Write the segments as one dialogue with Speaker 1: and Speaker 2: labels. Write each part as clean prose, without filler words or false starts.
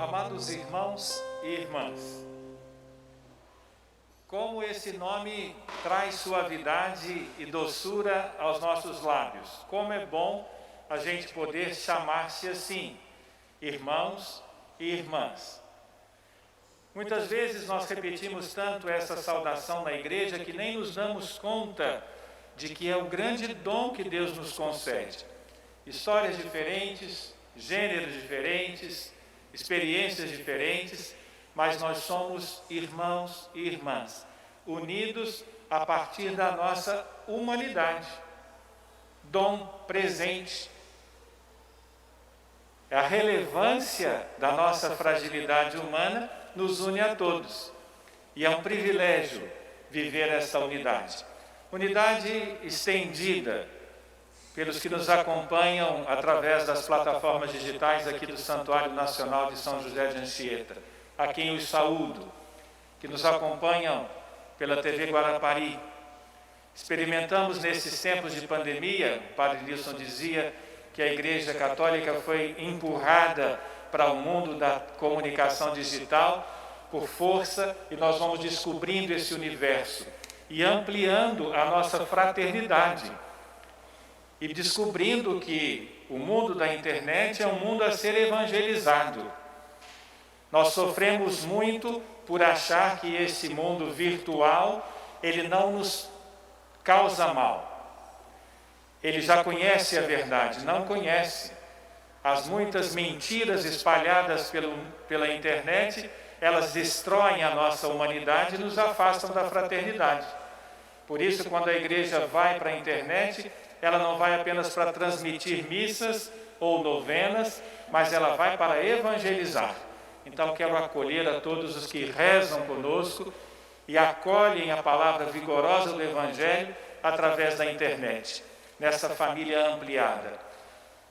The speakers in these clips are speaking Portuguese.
Speaker 1: Amados irmãos e irmãs, como esse nome traz suavidade e doçura aos nossos lábios. Como é bom a gente poder chamar-se assim, irmãos e irmãs. Muitas vezes nós repetimos tanto essa saudação na igreja que nem nos damos conta de que é o grande dom que Deus nos concede. Histórias diferentes, gêneros diferentes, experiências diferentes, mas nós somos irmãos e irmãs, unidos a partir da nossa humanidade, dom presente. A relevância da nossa fragilidade humana nos une a todos, e é um privilégio viver essa unidade. Unidade estendida pelos que nos acompanham através das plataformas digitais aqui do Santuário Nacional de São José de Anchieta, a quem os saúdo, que nos acompanham pela TV Guarapari. Experimentamos nesses tempos de pandemia, o Padre Nilson dizia que a Igreja Católica foi empurrada para o mundo da comunicação digital por força, e nós vamos descobrindo esse universo e ampliando a nossa fraternidade. E descobrindo que o mundo da internet é um mundo a ser evangelizado. Nós sofremos muito por achar que esse mundo virtual, ele não nos causa mal. Ele já conhece a verdade, não conhece. As muitas mentiras espalhadas pela internet, elas destroem a nossa humanidade e nos afastam da fraternidade. Por isso, quando a igreja vai para a internet, ela não vai apenas para transmitir missas ou novenas, mas ela vai para evangelizar. Então, quero acolher a todos os que rezam conosco e acolhem a palavra vigorosa do Evangelho através da internet, nessa família ampliada.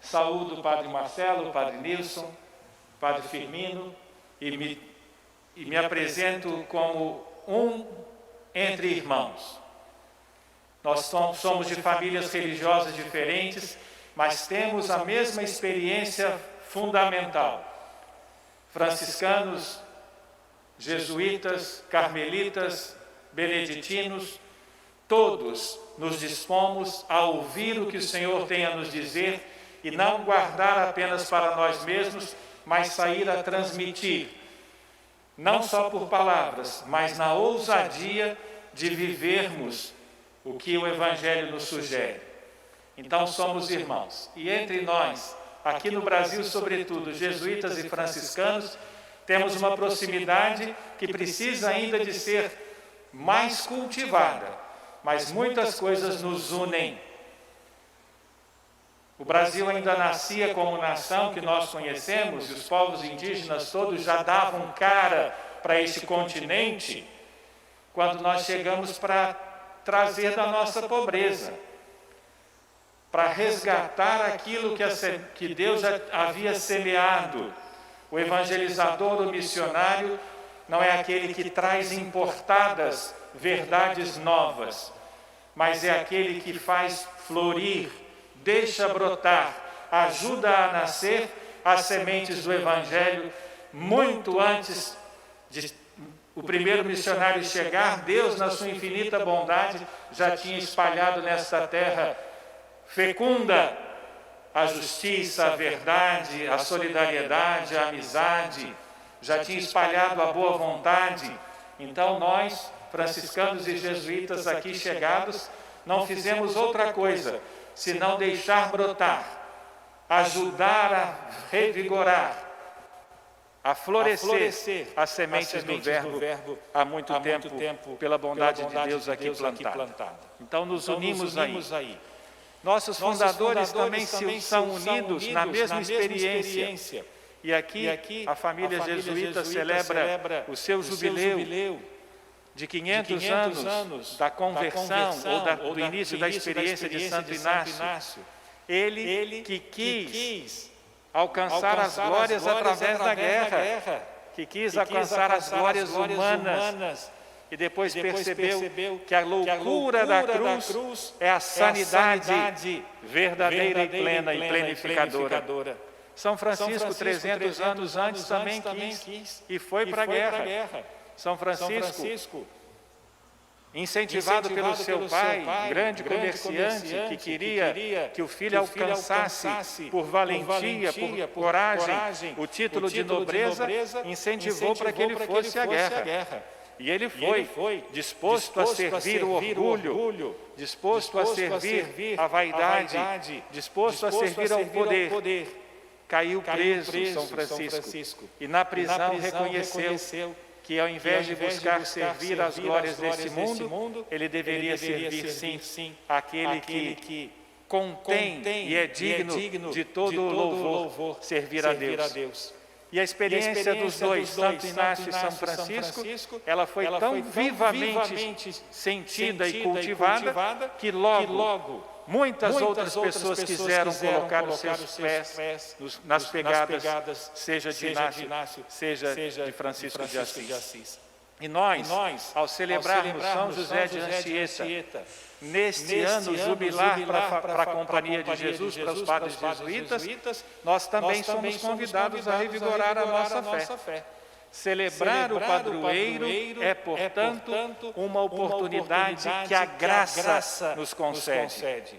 Speaker 1: Saúdo o Padre Marcelo, o Padre Nilson, o Padre Firmino, e me apresento como um entre irmãos. Nós somos de famílias religiosas diferentes, mas temos a mesma experiência fundamental. Franciscanos, jesuítas, carmelitas, beneditinos, todos nos dispomos a ouvir o que o Senhor tem a nos dizer e não guardar apenas para nós mesmos, mas sair a transmitir, não só por palavras, mas na ousadia de vivermos o que o Evangelho nos sugere. Então somos irmãos, e entre nós, aqui no Brasil sobretudo, jesuítas e franciscanos, temos uma proximidade que precisa ainda de ser mais cultivada, mas muitas coisas nos unem. O Brasil ainda nascia como nação que nós conhecemos, e os povos indígenas todos já davam cara para este continente, quando nós chegamos para trazer da nossa pobreza, para resgatar aquilo que Deus já havia semeado. O evangelizador, o missionário, não é aquele que traz importadas verdades novas, mas é aquele que faz florir, deixa brotar, ajuda a nascer as sementes do Evangelho muito antes de o primeiro missionário chegar. Deus, na sua infinita bondade, já tinha espalhado nesta terra fecunda a justiça, a verdade, a solidariedade, a amizade, já tinha espalhado a boa vontade. Então nós, franciscanos e jesuítas aqui chegados, não fizemos outra coisa senão deixar brotar, ajudar a revigorar, a florescer as sementes do verbo há muito tempo, pela bondade de Deus aqui plantada. Então nos unimos aí. Nossos fundadores também são unidos na mesma experiência. E aqui a família jesuíta celebra o seu jubileu de 500 anos da conversão ou do início da experiência de Santo Inácio. Ele que quis alcançar as glórias através da guerra, que quis alcançar as glórias humanas, e depois percebeu que a loucura da cruz é a sanidade verdadeira e plena e planificadora. São Francisco, 300 anos antes, também quis e foi para a guerra. São Francisco, incentivado pelo seu pai, grande comerciante, que queria que o filho alcançasse por valentia, por coragem, o título de nobreza, incentivou para que ele fosse à guerra. E ele foi disposto a servir o orgulho, disposto a servir a vaidade, disposto a servir ao poder. Caiu preso São Francisco e na prisão reconheceu que ao invés de buscar servir as glórias desse mundo, ele deveria servir sim aquele que contém e é digno de todo o louvor, servir a Deus. E a experiência dos dois, Santo Inácio e São Francisco, ela foi tão vivamente sentida e cultivada que logo muitas outras pessoas quiseram colocar os seus pés nas pegadas, seja de Inácio, seja de Francisco de Assis. E nós, ao celebrarmos São José de Anchieta, neste ano jubilar para a Companhia de Jesus, para os padres jesuítas, nós também somos convidados a revigorar a nossa fé. Celebrar o padroeiro é, portanto, uma oportunidade que a graça nos concede.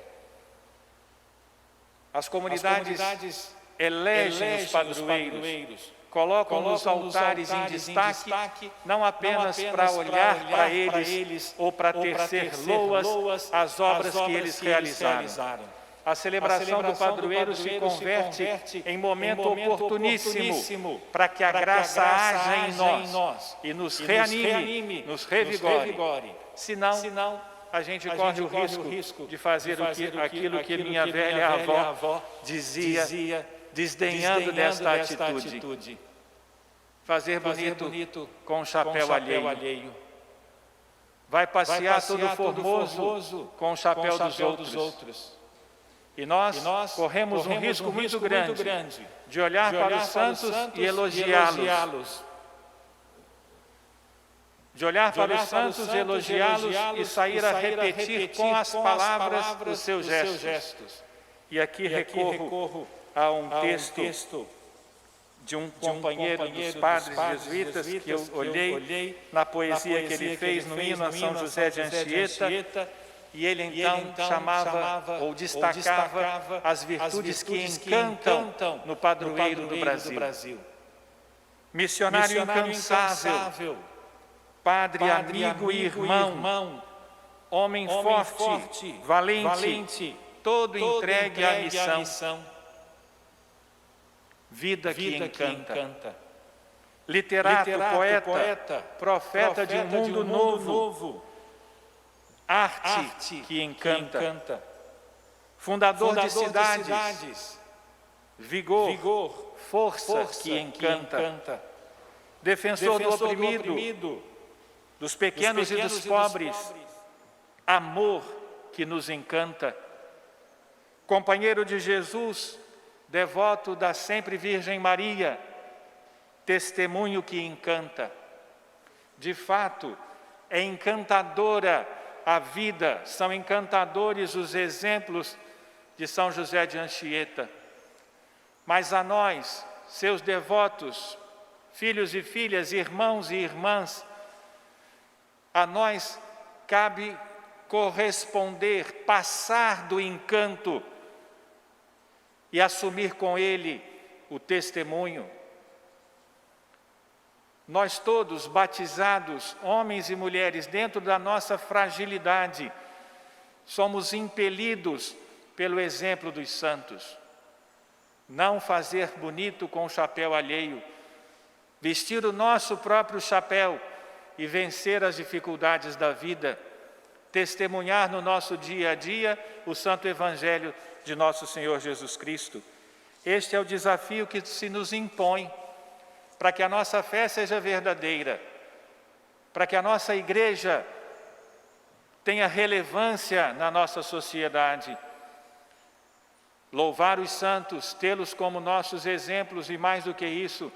Speaker 1: As comunidades elegem os padroeiros, colocam nos altares em destaque, não apenas para olhar para eles ou para tecer loas às obras que eles realizaram. A celebração do padroeiro se converte em momento oportuníssimo para que a graça haja em nós e nos reanime, nos revigore. Senão, a gente corre o risco de fazer aquilo que minha velha avó dizia, desdenhando desta atitude. Fazer bonito com o chapéu alheio. Vai passear todo formoso com o chapéu dos outros. E nós corremos um risco muito grande de olhar para os santos e elogiá-los. De olhar para os santos, elogiá-los e sair a repetir com as palavras os seus gestos. E aqui recorro a um texto de um companheiro dos padres jesuítas que eu olhei na poesia que ele fez no hino a São José de Anchieta. E ele então chamava ou destacava as virtudes que encantam no padroeiro do Brasil. Missionário incansável, padre, amigo e irmão, homem forte, valente, todo entregue à missão. Vida que encanta. Literato, poeta, profeta de um mundo novo. Arte que encanta. Fundador de cidades. Vigor, força que encanta. Defensor do oprimido, dos pequenos e dos pobres. Amor que nos encanta. Companheiro de Jesus, devoto da sempre Virgem Maria. Testemunho que encanta. De fato, é encantadora a vida, são encantadores os exemplos de São José de Anchieta. Mas a nós, seus devotos, filhos e filhas, irmãos e irmãs, a nós cabe corresponder, passar do encanto e assumir com ele o testemunho. Nós todos, batizados, homens e mulheres, dentro da nossa fragilidade, somos impelidos pelo exemplo dos santos. Não fazer bonito com o chapéu alheio, vestir o nosso próprio chapéu e vencer as dificuldades da vida, testemunhar no nosso dia a dia o Santo Evangelho de nosso Senhor Jesus Cristo. Este é o desafio que se nos impõe, para que a nossa fé seja verdadeira, para que a nossa igreja tenha relevância na nossa sociedade. Louvar os santos, tê-los como nossos exemplos e, mais do que isso,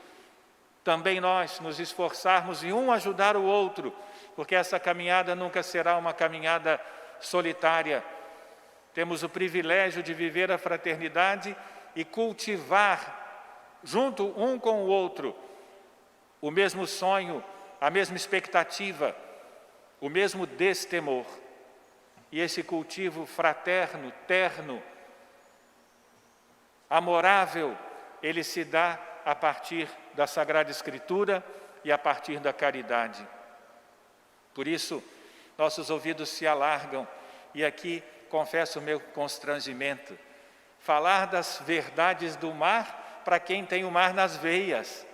Speaker 1: também nós nos esforçarmos e um ajudar o outro, porque essa caminhada nunca será uma caminhada solitária. Temos o privilégio de viver a fraternidade e cultivar junto um com o outro, o mesmo sonho, a mesma expectativa, o mesmo destemor. E esse cultivo fraterno, terno, amorável, ele se dá a partir da Sagrada Escritura e a partir da caridade. Por isso, nossos ouvidos se alargam, e aqui confesso o meu constrangimento. Falar das verdades do mar para quem tem o mar nas veias.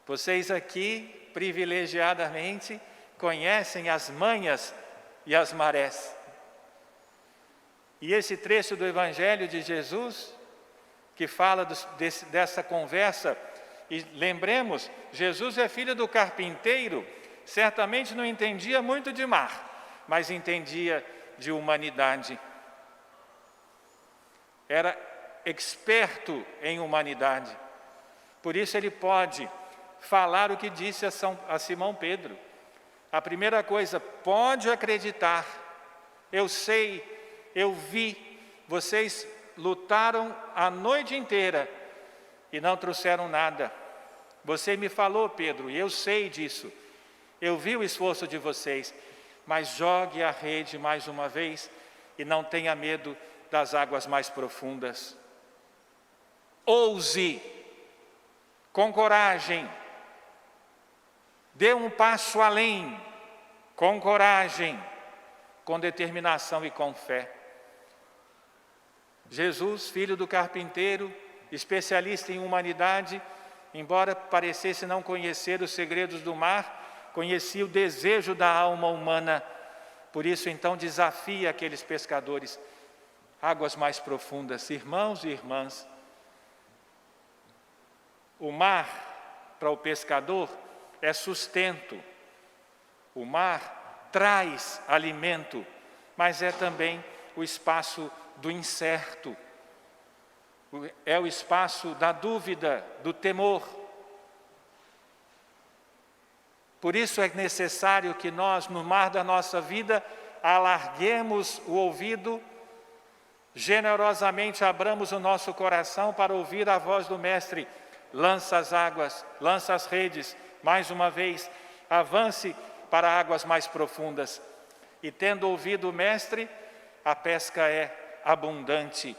Speaker 1: Vocês aqui, privilegiadamente, conhecem as manhas e as marés. E esse trecho do Evangelho de Jesus, que fala dessa conversa, e lembremos, Jesus é filho do carpinteiro, certamente não entendia muito de mar, mas entendia de humanidade. Era experto em humanidade. Por isso ele pode falar o que disse a Simão Pedro. A primeira coisa, pode acreditar, eu sei, eu vi, vocês lutaram a noite inteira e não trouxeram nada. Você me falou, Pedro, e eu sei disso. Eu vi o esforço de vocês, mas jogue a rede mais uma vez e não tenha medo das águas mais profundas. Ouse, com coragem, dê um passo além, com coragem, com determinação e com fé. Jesus, filho do carpinteiro, especialista em humanidade, embora parecesse não conhecer os segredos do mar, conhecia o desejo da alma humana. Por isso, então, desafia aqueles pescadores, águas mais profundas. Irmãos e irmãs, o mar, para o pescador, é sustento. O mar traz alimento, mas é também o espaço do incerto. É o espaço da dúvida, do temor. Por isso é necessário que nós, no mar da nossa vida, alarguemos o ouvido, generosamente abramos o nosso coração para ouvir a voz do Mestre. Lança as águas, lança as redes, mais uma vez, avance para águas mais profundas. E tendo ouvido o Mestre, a pesca é abundante.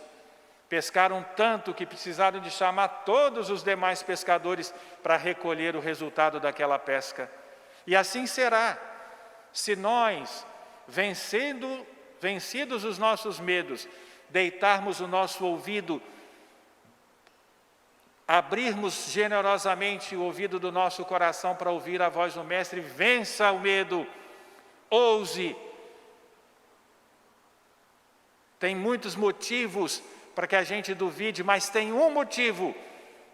Speaker 1: Pescaram tanto que precisaram de chamar todos os demais pescadores para recolher o resultado daquela pesca. E assim será, se nós, vencidos os nossos medos, deitarmos o nosso ouvido, abrirmos generosamente o ouvido do nosso coração para ouvir a voz do Mestre. Vença o medo, ouse. Tem muitos motivos para que a gente duvide, mas tem um motivo,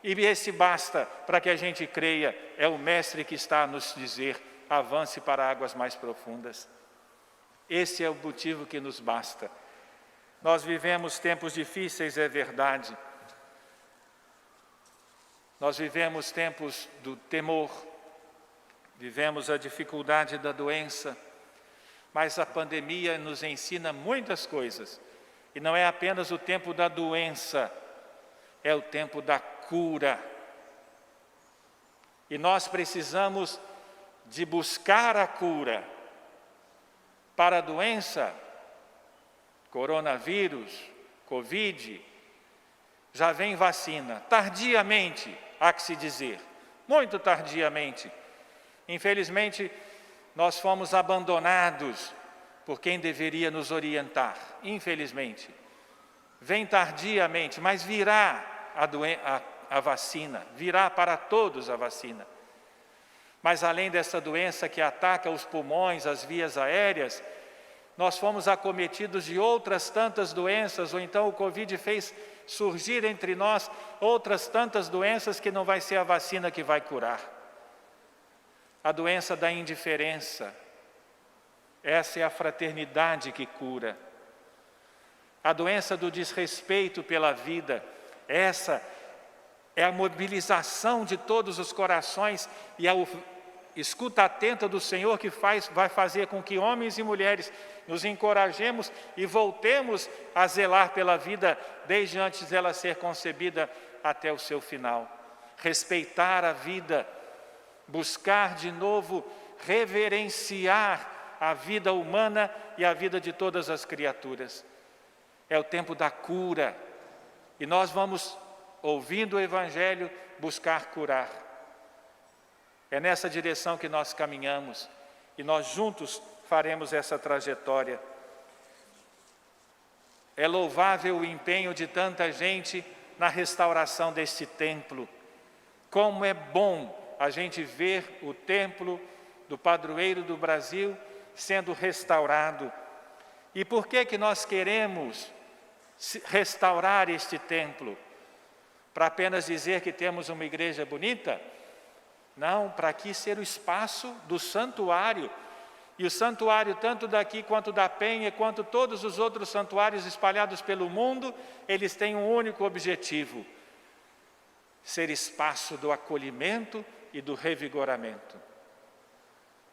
Speaker 1: e esse basta para que a gente creia. É o Mestre que está a nos dizer, avance para águas mais profundas. Esse é o motivo que nos basta. Nós vivemos tempos difíceis, é verdade. Nós vivemos tempos do temor, vivemos a dificuldade da doença, mas a pandemia nos ensina muitas coisas. E não é apenas o tempo da doença, é o tempo da cura. E nós precisamos de buscar a cura. Para a doença, coronavírus, Covid, já vem vacina, tardiamente, há que se dizer, muito tardiamente. Infelizmente, nós fomos abandonados por quem deveria nos orientar, infelizmente. Vem tardiamente, mas virá a vacina, virá para todos a vacina. Mas além dessa doença que ataca os pulmões, as vias aéreas, nós fomos acometidos de outras tantas doenças, ou então o Covid fez surgir entre nós outras tantas doenças que não vai ser a vacina que vai curar. A doença da indiferença, essa é a fraternidade que cura. A doença do desrespeito pela vida, essa é a mobilização de todos os corações e a escuta atenta do Senhor que vai fazer com que homens e mulheres nos encorajemos e voltemos a zelar pela vida desde antes dela ser concebida até o seu final. respeitar a vida, buscar de novo reverenciar a vida humana e a vida de todas as criaturas. É o tempo da cura, e nós vamos, ouvindo o Evangelho, buscar curar. É nessa direção que nós caminhamos, e nós juntos faremos essa trajetória. É louvável o empenho de tanta gente na restauração deste templo. Como é bom a gente ver o templo do padroeiro do Brasil sendo restaurado. E por que nós queremos restaurar este templo? Para apenas dizer que temos uma igreja bonita? Não, para aqui ser o espaço do santuário. E o santuário, tanto daqui quanto da Penha, quanto todos os outros santuários espalhados pelo mundo, eles têm um único objetivo: ser espaço do acolhimento e do revigoramento.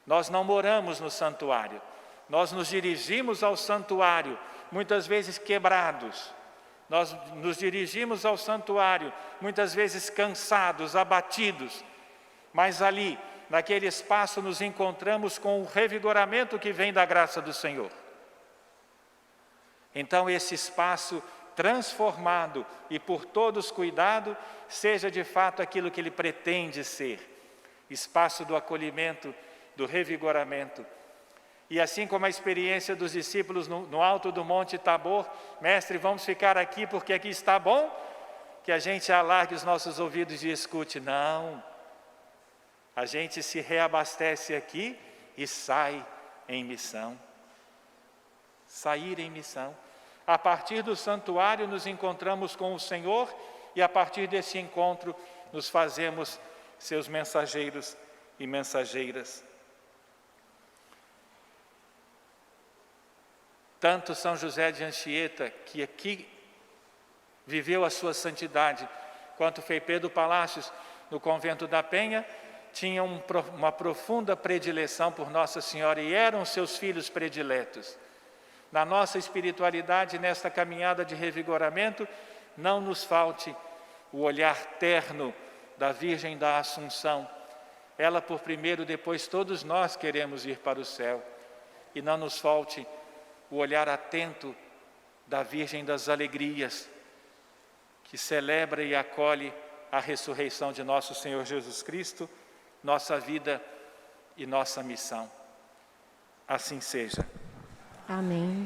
Speaker 1: Nós não moramos no santuário, nós nos dirigimos ao santuário, muitas vezes quebrados. Nós nos dirigimos ao santuário, muitas vezes cansados, abatidos, mas ali, naquele espaço, nos encontramos com o revigoramento que vem da graça do Senhor. Então, esse espaço transformado e por todos cuidado, seja de fato aquilo que ele pretende ser: espaço do acolhimento, do revigoramento. E assim como a experiência dos discípulos no alto do Monte Tabor: mestre, vamos ficar aqui porque aqui está bom, que a gente alargue os nossos ouvidos e escute. Não, a gente se reabastece aqui e sai em missão. Sair em missão. A partir do santuário nos encontramos com o Senhor, e a partir desse encontro nos fazemos seus mensageiros e mensageiras. Tanto São José de Anchieta, que aqui viveu a sua santidade, quanto Frei Pedro Palácios, no convento da Penha, tinham uma profunda predileção por Nossa Senhora e eram seus filhos prediletos. Na nossa espiritualidade, nesta caminhada de revigoramento, não nos falte o olhar terno da Virgem da Assunção. Ela por primeiro, depois todos nós queremos ir para o céu. E não nos falte o olhar atento da Virgem das Alegrias, que celebra e acolhe a ressurreição de nosso Senhor Jesus Cristo, nossa vida e nossa missão. Assim seja.
Speaker 2: Amém.